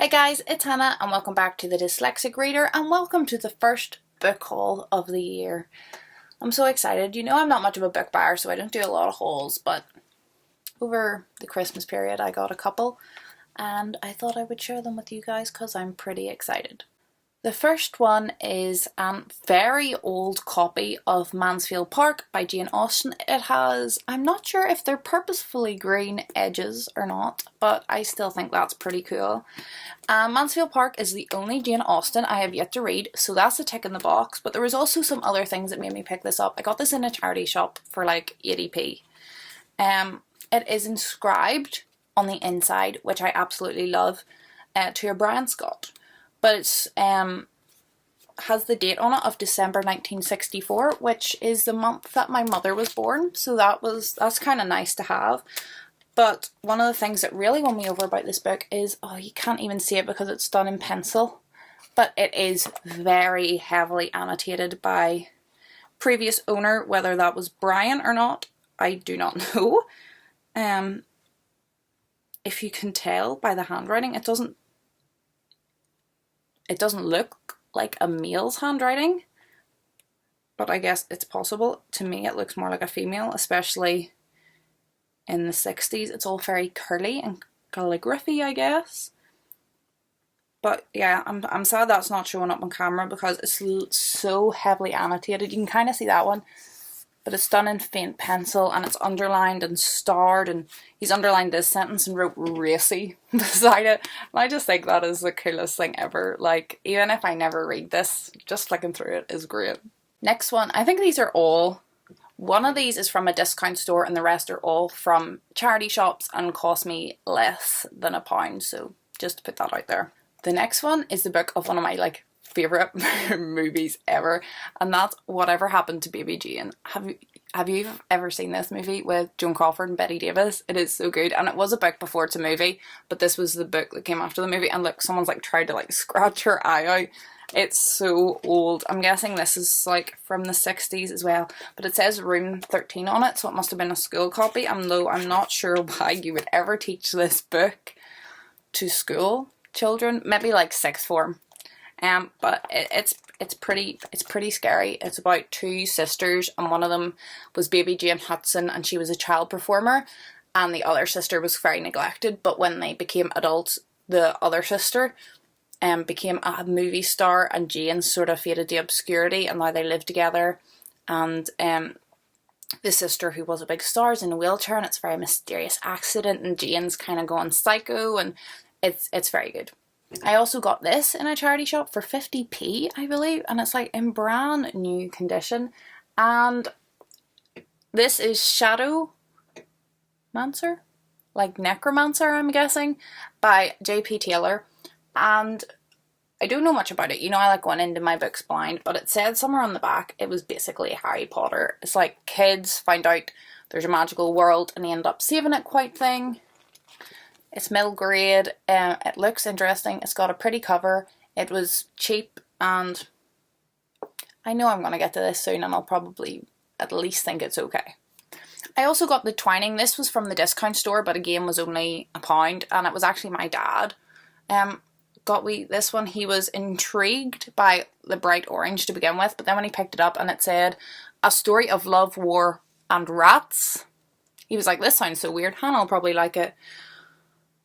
Hi guys, it's Hannah and welcome back to the Dyslexic Reader and welcome to the first book haul of the year. I'm so excited. You know I'm not much of a book buyer, so I don't do a lot of hauls, but over the Christmas period I got a couple and I thought I would share them with you guys because I'm pretty excited. The first one is a very old copy of Mansfield Park by Jane Austen. It has, I'm not sure if they're purposefully green edges or not, but I still think that's pretty cool. Mansfield Park is the only Jane Austen I have yet to read, so that's a tick in the box, but there was also some other things that made me pick this up. I got this in a charity shop for like 80p. It is inscribed on the inside, which I absolutely love, to a Brian Scott. But it's has the date on it of December 1964, which is the month that my mother was born, so that's kind of nice to have. But one of the things that really won me over about this book is, oh, you can't even see it because it's done in pencil, but it is very heavily annotated by previous owner. Whether that was Brian or not, I do not know. If you can tell by the handwriting, it doesn't look like a male's handwriting, but I guess it's possible. To me it looks more like a female, especially in the 60s. It's all very curly and calligraphy, I guess. But yeah, I'm sad that's not showing up on camera because it's so heavily annotated. You can kind of see that one, but it's done in faint pencil and it's underlined and starred, and he's underlined this sentence and wrote racy beside it. And I just think that is the coolest thing ever. Like, even if I never read this, just flicking through it is great. Next one, I think these are all, one of these is from a discount store and the rest are all from charity shops and cost me less than £1, so just to put that out there. The next one is the book of one of my favourite movies ever, and that's Whatever Happened to Baby Jane. Have you ever seen this movie with Joan Crawford and Bette Davis? It is so good, and it was a book before it's a movie, but this was the book that came after the movie, and look, someone's tried to scratch her eye out. It's so old. I'm guessing this is from the 60s as well, but it says room 13 on it, so it must have been a school copy, and though I'm not sure why you would ever teach this book to school children, maybe sixth form. But it's pretty scary. It's about two sisters, and one of them was baby Jane Hudson, and she was a child performer, and the other sister was very neglected. But when they became adults, the other sister became a movie star, and Jane sort of faded to obscurity, and now they live together. And the sister who was a big star is in a wheelchair, and it's a very mysterious accident, and Jane's kind of going psycho, and it's very good. I also got this in a charity shop for 50p, I believe, and it's in brand new condition. And this is Shadowmancer, Necromancer, I'm guessing, by J.P. Taylor. And I don't know much about it. You know, I like going into my books blind, but it said somewhere on the back it was basically Harry Potter. It's kids find out there's a magical world and they end up saving it quite thing. It's middle grade, it looks interesting, it's got a pretty cover, it was cheap, and I know I'm going to get to this soon and I'll probably at least think it's okay. I also got The Twining. This was from the discount store, but again was only £1, and it was actually my dad. Got this one. He was intrigued by the bright orange to begin with, but then when he picked it up and it said, a story of love, war, and rats, he was like, this sounds so weird, Hannah will probably like it.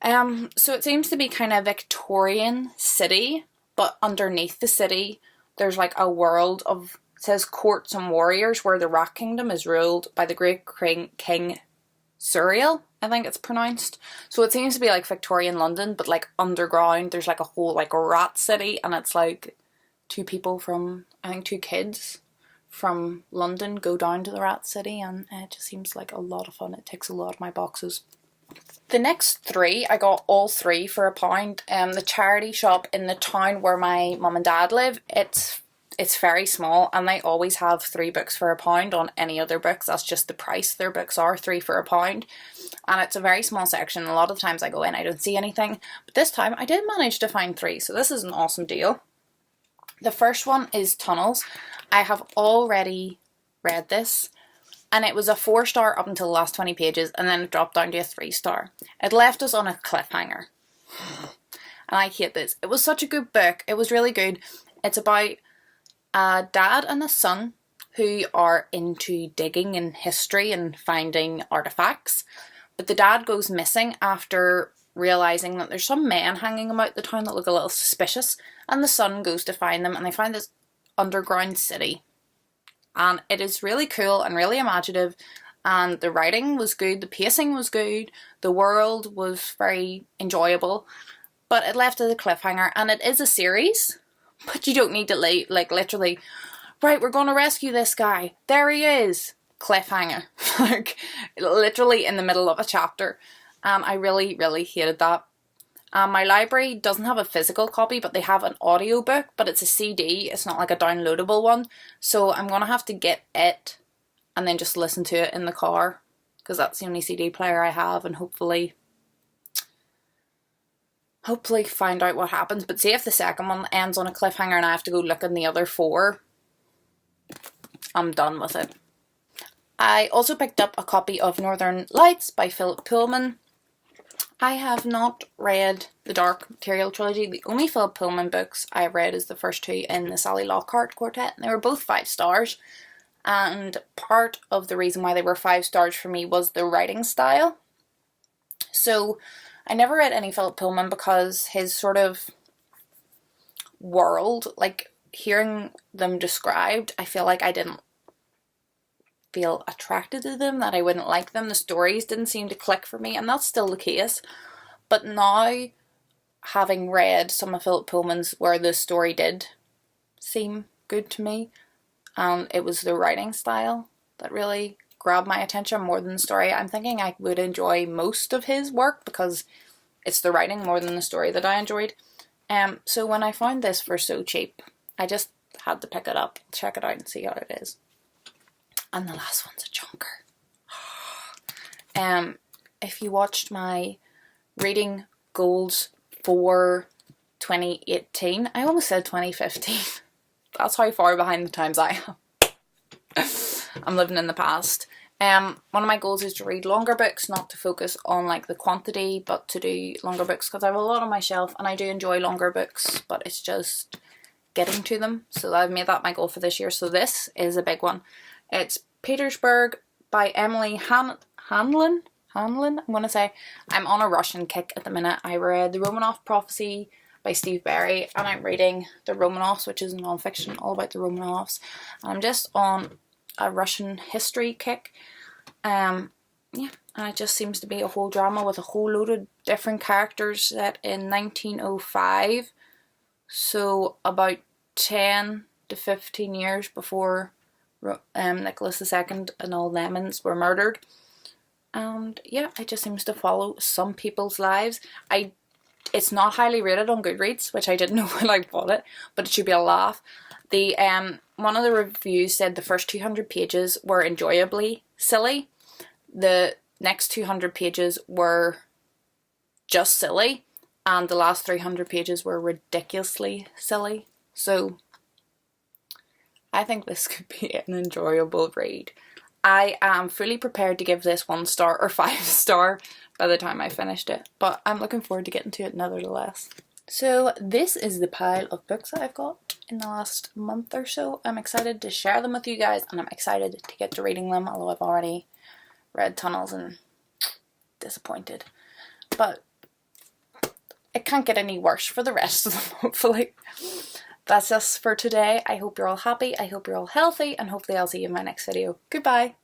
So it seems to be kind of Victorian city, but underneath the city there's a world of, it says courts and warriors, where the Rat Kingdom is ruled by the great King Suriel, I think it's pronounced. So it seems to be Victorian London, but underground there's a whole rat city, and it's two people from, I think 2 kids from London go down to the rat city, and it just seems like a lot of fun. It ticks a lot of my boxes. The next 3, I got all 3 for £1. The charity shop in the town where my mum and dad live, it's very small, and they always have 3 books for £1 on any other books. That's just the price their books are, 3 for £1. And it's a very small section. A lot of times I go in, I don't see anything, but this time I did manage to find 3, so this is an awesome deal. The first one is Tunnels. I have already read this, and it was a 4-star up until the last 20 pages, and then it dropped down to a 3-star. It left us on a cliffhanger. and I hate this. It was such a good book. It was really good. It's about a dad and a son who are into digging in history and finding artifacts. But the dad goes missing after realising that there's some men hanging about the town that look a little suspicious, and the son goes to find them, and they find this underground city. And it is really cool and really imaginative, and the writing was good, the pacing was good, the world was very enjoyable, but it left at a cliffhanger, and it is a series, but you don't need to like literally, right, we're going to rescue this guy, there he is, cliffhanger, like literally in the middle of a chapter. I really, really hated that. My library doesn't have a physical copy, but they have an audiobook, but it's a CD, it's not like a downloadable one, so I'm going to have to get it and then just listen to it in the car, because that's the only CD player I have, and hopefully find out what happens. But see if the second one ends on a cliffhanger and I have to go look in the other 4, I'm done with it. I also picked up a copy of Northern Lights by Philip Pullman. I have not read the Dark Material trilogy. The only Philip Pullman books I've read is the first 2 in the Sally Lockhart Quartet, and they were both 5 stars. And part of the reason why they were 5 stars for me was the writing style. So I never read any Philip Pullman because his sort of world, like hearing them described, I feel like I didn't feel attracted to them, that I wouldn't like them. The stories didn't seem to click for me, and that's still the case. But now, having read some of Philip Pullman's where the story did seem good to me, it was the writing style that really grabbed my attention more than the story. I'm thinking I would enjoy most of his work because it's the writing more than the story that I enjoyed. So when I found this for so cheap, I just had to pick it up, check it out and see how it is. And the last one's a chunker. If you watched my reading goals for 2018, I almost said 2015. That's how far behind the times I am. I'm living in the past. One of my goals is to read longer books, not to focus on like the quantity, but to do longer books, because I have a lot on my shelf and I do enjoy longer books, but it's just getting to them. So I've made that my goal for this year. So this is a big one. It's Petersburg by Emily Hanlon, I'm going to say. I'm on a Russian kick at the minute. I read The Romanov Prophecy by Steve Berry, and I'm reading The Romanovs, which is non-fiction all about the Romanovs. And I'm just on a Russian history kick. Yeah, and it just seems to be a whole drama with a whole load of different characters set in 1905. So about 10 to 15 years before Nicholas II and all lemons were murdered. And yeah, it just seems to follow some people's lives. It's not highly rated on Goodreads, which I didn't know when I bought it, but it should be a laugh. The one of the reviews said the first 200 pages were enjoyably silly. The next 200 pages were just silly, and the last 300 pages were ridiculously silly. So I think this could be an enjoyable read. I am fully prepared to give this 1 star or 5 star by the time I finished it, but I'm looking forward to getting to it nevertheless. So this is the pile of books that I've got in the last month or so. I'm excited to share them with you guys, and I'm excited to get to reading them, although I've already read Tunnels and disappointed. But it can't get any worse for the rest of them, hopefully. That's us for today. I hope you're all happy, I hope you're all healthy, and hopefully I'll see you in my next video. Goodbye!